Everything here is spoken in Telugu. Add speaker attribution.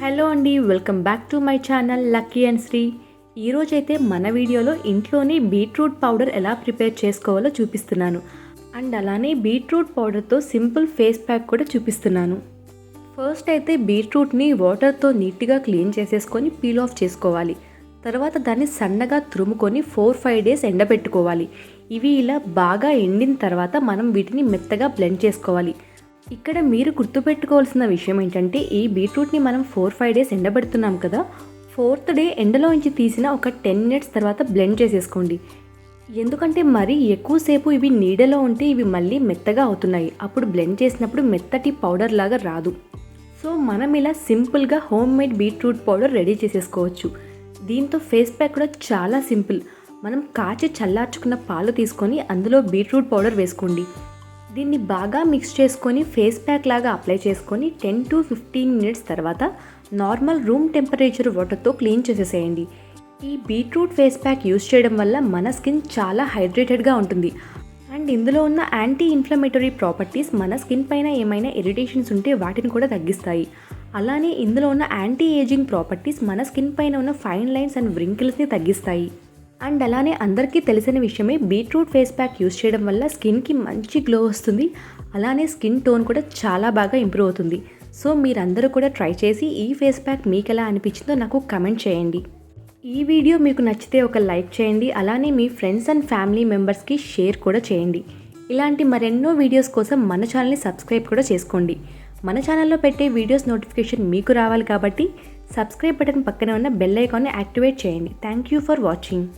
Speaker 1: హలో అండి, welcome back to my channel Lucky and Sri. ఈరోజైతే మన వీడియోలో ఇంట్లోనే బీట్రూట్ పౌడర్ ఎలా ప్రిపేర్ చేసుకోవాలో చూపిస్తున్నాను. అండ్ అలానే బీట్రూట్ పౌడర్తో సింపుల్ ఫేస్ ప్యాక్ కూడా చూపిస్తున్నాను. ఫస్ట్ అయితే బీట్రూట్ని వాటర్తో నీట్గా క్లీన్ చేసేసుకొని పీల్ ఆఫ్ చేసుకోవాలి. తర్వాత దాన్ని సన్నగా తురుముకొని 4-5 డేస్ ఎండబెట్టుకోవాలి. ఇవి ఇలా బాగా ఎండిన తర్వాత మనం వీటిని మెత్తగా బ్లెండ్ చేసుకోవాలి. ఇక్కడ మీరు గుర్తుపెట్టుకోవాల్సిన విషయం ఏంటంటే, ఈ బీట్రూట్ని మనం 4-5 డేస్ ఎండబెడుతున్నాం కదా, 4th డే ఎండలో నుంచి తీసిన ఒక 10 మినిట్స్ తర్వాత బ్లెండ్ చేసేసుకోండి. ఎందుకంటే మరీ ఎక్కువసేపు ఇవి నీడలో ఉంటే ఇవి మళ్ళీ మెత్తగా అవుతున్నాయి. అప్పుడు బ్లెండ్ చేసినప్పుడు మెత్తటి పౌడర్ లాగా రాదు. సో మనం ఇలా సింపుల్గా home made beetroot powder ready చేసేసుకోవచ్చు. దీంతో ఫేస్ ప్యాక్ కూడా చాలా సింపుల్. మనం కాచి చల్లార్చుకున్న పాలు తీసుకొని అందులో బీట్రూట్ పౌడర్ వేసుకోండి. దీన్ని బాగా మిక్స్ చేసుకొని ఫేస్ ప్యాక్ లాగా అప్లై చేసుకొని 10 to 15 మినిట్స్ తర్వాత నార్మల్ రూమ్ టెంపరేచర్ వాటర్తో క్లీన్ చేసేసేయండి. ఈ బీట్రూట్ ఫేస్ ప్యాక్ యూస్ చేయడం వల్ల మన స్కిన్ చాలా హైడ్రేటెడ్గా ఉంటుంది. అండ్ ఇందులో ఉన్న యాంటీ ఇన్ఫ్లమేటరీ ప్రాపర్టీస్ మన స్కిన్ పైన ఏమైనా ఇరిటేషన్స్ ఉంటే వాటిని కూడా తగ్గిస్తాయి. అలానే ఇందులో ఉన్న యాంటీ ఏజింగ్ ప్రాపర్టీస్ మన స్కిన్ పైన ఉన్న ఫైన్ లైన్స్ అండ్ వ్రింకిల్స్ని తగ్గిస్తాయి. అండ్ అలానే అందరికీ తెలిసిన విషయమే, బీట్రూట్ ఫేస్ ప్యాక్ యూస్ చేయడం వల్ల స్కిన్కి మంచి గ్లో వస్తుంది. అలానే స్కిన్ టోన్ కూడా చాలా బాగా ఇంప్రూవ్ అవుతుంది. సో మీరందరూ కూడా ట్రై చేసి ఈ ఫేస్ ప్యాక్ మీకు ఎలా అనిపించిందో నాకు కమెంట్ చేయండి. ఈ వీడియో మీకు నచ్చితే ఒక లైక్ చేయండి. అలానే మీ ఫ్రెండ్స్ అండ్ ఫ్యామిలీ మెంబర్స్కి షేర్ కూడా చేయండి. ఇలాంటి మరెన్నో వీడియోస్ కోసం మన ఛానల్ని సబ్స్క్రైబ్ కూడా చేసుకోండి. మన ఛానల్లో పెట్టే వీడియోస్ నోటిఫికేషన్ మీకు రావాలి కాబట్టి సబ్స్క్రైబ్ బటన్ పక్కనే ఉన్న బెల్ ఐకాన్ని యాక్టివేట్ చేయండి. Thank you for watching.